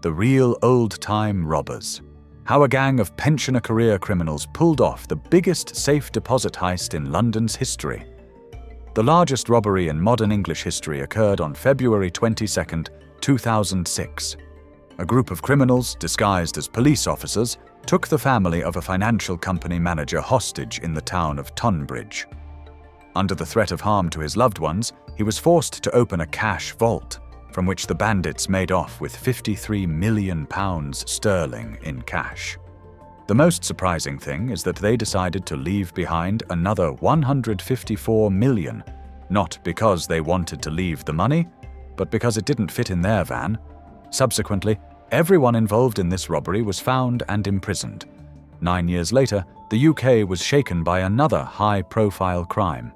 The Real Old-Time Robbers. How a gang of pensioner career criminals pulled off the biggest safe deposit heist in London's history. The largest robbery in modern English history occurred on February 22, 2006. A group of criminals, disguised as police officers, took the family of a financial company manager hostage in the town of Tunbridge. Under the threat of harm to his loved ones, he was forced to open a cash vault, from which the bandits made off with £53 million in cash. The most surprising thing is that they decided to leave behind another £154 million, not because they wanted to leave the money, but because it didn't fit in their van. Subsequently, everyone involved in this robbery was found and imprisoned. 9 years later, the UK was shaken by another high-profile crime.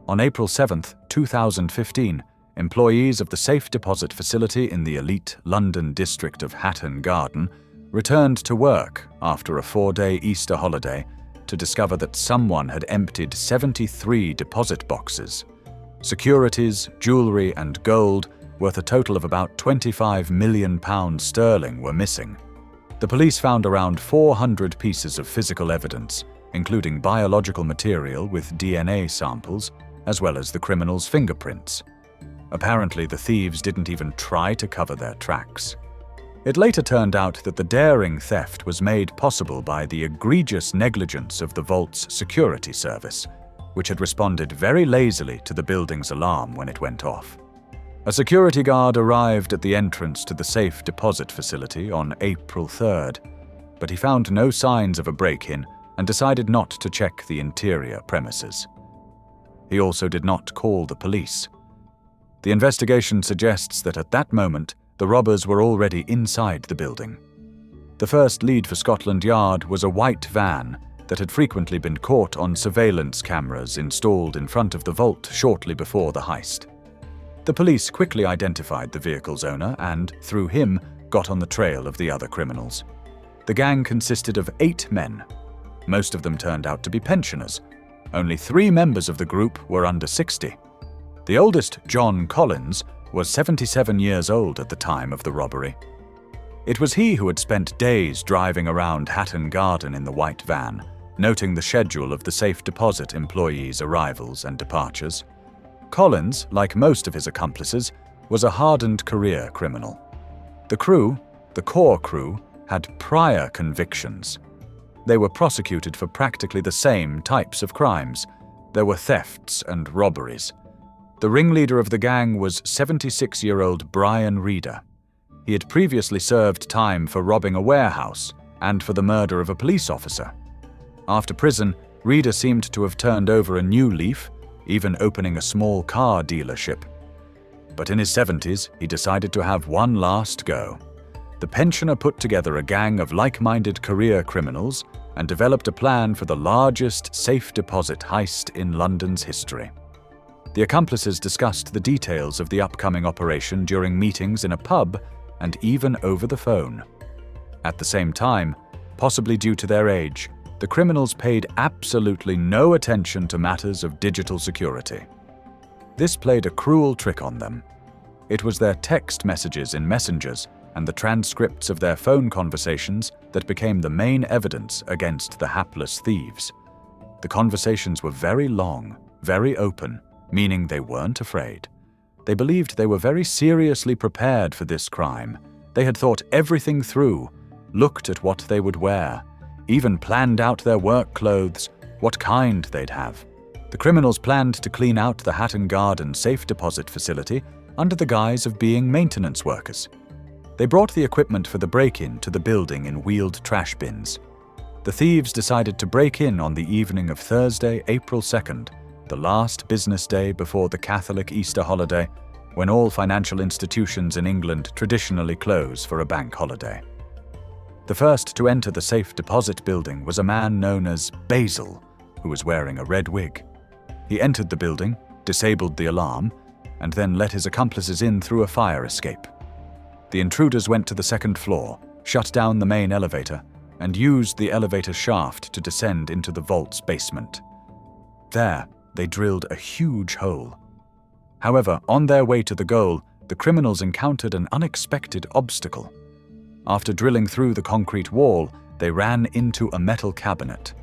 On April 7, 2015, employees of the safe deposit facility in the elite London district of Hatton Garden returned to work after a 4-day Easter holiday to discover that someone had emptied 73 deposit boxes. Securities, jewellery and gold, worth a total of about £25 million were missing. The police found around 400 pieces of physical evidence, including biological material with DNA samples, as well as the criminals' fingerprints. Apparently, the thieves didn't even try to cover their tracks. It later turned out that the daring theft was made possible by the egregious negligence of the vault's security service, which had responded very lazily to the building's alarm when it went off. A security guard arrived at the entrance to the safe deposit facility on April 3rd, but he found no signs of a break-in and decided not to check the interior premises. He also did not call the police. The investigation suggests that at that moment, the robbers were already inside the building. The first lead for Scotland Yard was a white van that had frequently been caught on surveillance cameras installed in front of the vault shortly before the heist. The police quickly identified the vehicle's owner and, through him, got on the trail of the other criminals. The gang consisted of 8 men. Most of them turned out to be pensioners. Only 3 members of the group were under 60. The oldest, John Collins, was 77 years old at the time of the robbery. It was he who had spent days driving around Hatton Garden in the white van, noting the schedule of the safe deposit employees' arrivals and departures. Collins, like most of his accomplices, was a hardened career criminal. The core crew, had prior convictions. They were prosecuted for practically the same types of crimes. There were thefts and robberies. The ringleader of the gang was 76-year-old Brian Reeder. He had previously served time for robbing a warehouse and for the murder of a police officer. After prison, Reeder seemed to have turned over a new leaf, even opening a small car dealership. But in his 70s, he decided to have one last go. The pensioner put together a gang of like-minded career criminals and developed a plan for the largest safe deposit heist in London's history. The accomplices discussed the details of the upcoming operation during meetings in a pub and even over the phone. At the same time, possibly due to their age, the criminals paid absolutely no attention to matters of digital security. This played a cruel trick on them. It was their text messages in messengers and the transcripts of their phone conversations that became the main evidence against the hapless thieves. The conversations were very long, very open, meaning they weren't afraid. They believed they were very seriously prepared for this crime. They had thought everything through, looked at what they would wear, even planned out their work clothes, what kind they'd have. The criminals planned to clean out the Hatton Garden safe deposit facility under the guise of being maintenance workers. They brought the equipment for the break-in to the building in wheeled trash bins. The thieves decided to break in on the evening of Thursday, April 2nd, the last business day before the Catholic Easter holiday, when all financial institutions in England traditionally close for a bank holiday. The first to enter the safe deposit building was a man known as Basil, who was wearing a red wig. He entered the building, disabled the alarm, and then let his accomplices in through a fire escape. The intruders went to the second floor, shut down the main elevator, and used the elevator shaft to descend into the vault's basement. There, they drilled a huge hole. However, on their way to the goal, the criminals encountered an unexpected obstacle. After drilling through the concrete wall, they ran into a metal cabinet.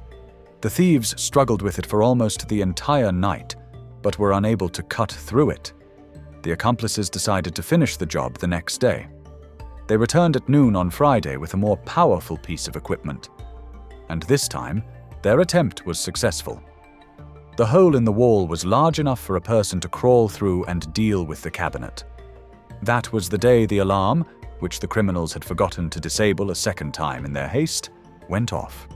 The thieves struggled with it for almost the entire night, but were unable to cut through it. The accomplices decided to finish the job the next day. They returned at noon on Friday with a more powerful piece of equipment. And this time, their attempt was successful. The hole in the wall was large enough for a person to crawl through and deal with the cabinet. That was the day the alarm, which the criminals had forgotten to disable a second time in their haste, went off.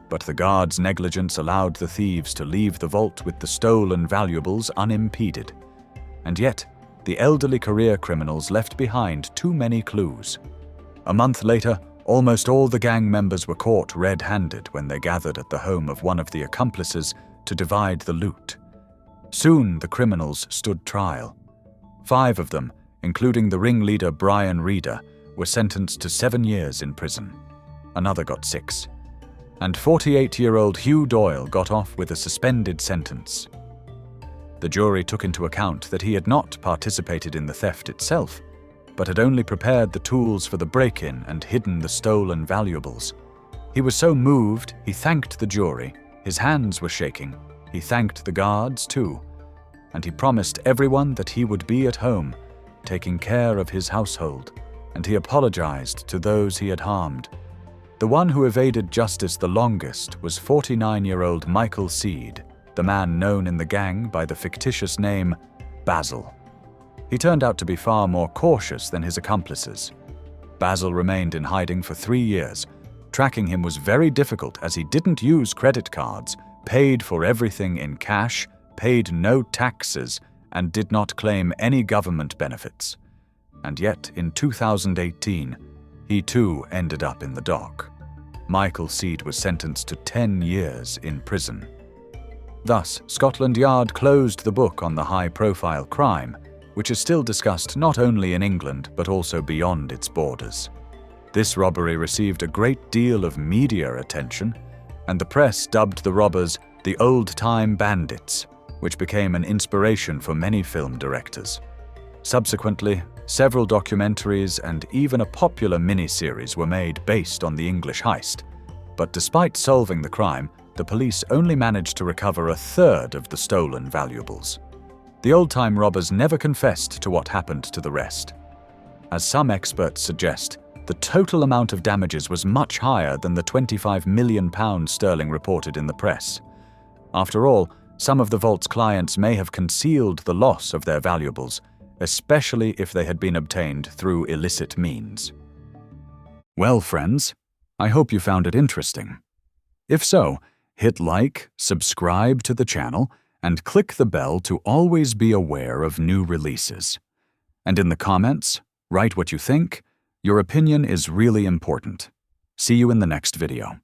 But the guards' negligence allowed the thieves to leave the vault with the stolen valuables unimpeded. And yet, the elderly career criminals left behind too many clues. A month later, almost all the gang members were caught red-handed when they gathered at the home of one of the accomplices to divide the loot. Soon the criminals stood trial. 5 of them, including the ringleader Brian Reeder, were sentenced to 7 years in prison. Another got 6. And 48-year-old Hugh Doyle got off with a suspended sentence. The jury took into account that he had not participated in the theft itself, but had only prepared the tools for the break-in and hidden the stolen valuables. He was so moved, he thanked the jury. His hands were shaking. He thanked the guards, too. And he promised everyone that he would be at home, taking care of his household, and he apologized to those he had harmed. The one who evaded justice the longest was 49-year-old Michael Seed, the man known in the gang by the fictitious name Basil. He turned out to be far more cautious than his accomplices. Basil remained in hiding for 3 years. Tracking him was very difficult as he didn't use credit cards, paid for everything in cash, paid no taxes, and did not claim any government benefits. And yet, in 2018, he too ended up in the dock. Michael Seed was sentenced to 10 years in prison. Thus, Scotland Yard closed the book on the high-profile crime, which is still discussed not only in England but also beyond its borders. This robbery received a great deal of media attention, and the press dubbed the robbers the old-time bandits, which became an inspiration for many film directors. Subsequently, several documentaries and even a popular miniseries were made based on the English heist. But despite solving the crime, the police only managed to recover a third of the stolen valuables. The old-time robbers never confessed to what happened to the rest. As some experts suggest, the total amount of damages was much higher than the £25 million reported in the press. After all, some of the vault's clients may have concealed the loss of their valuables, especially if they had been obtained through illicit means. Well, friends, I hope you found it interesting. If so, hit like, subscribe to the channel, and click the bell to always be aware of new releases. And in the comments, write what you think. Your opinion is really important. See you in the next video.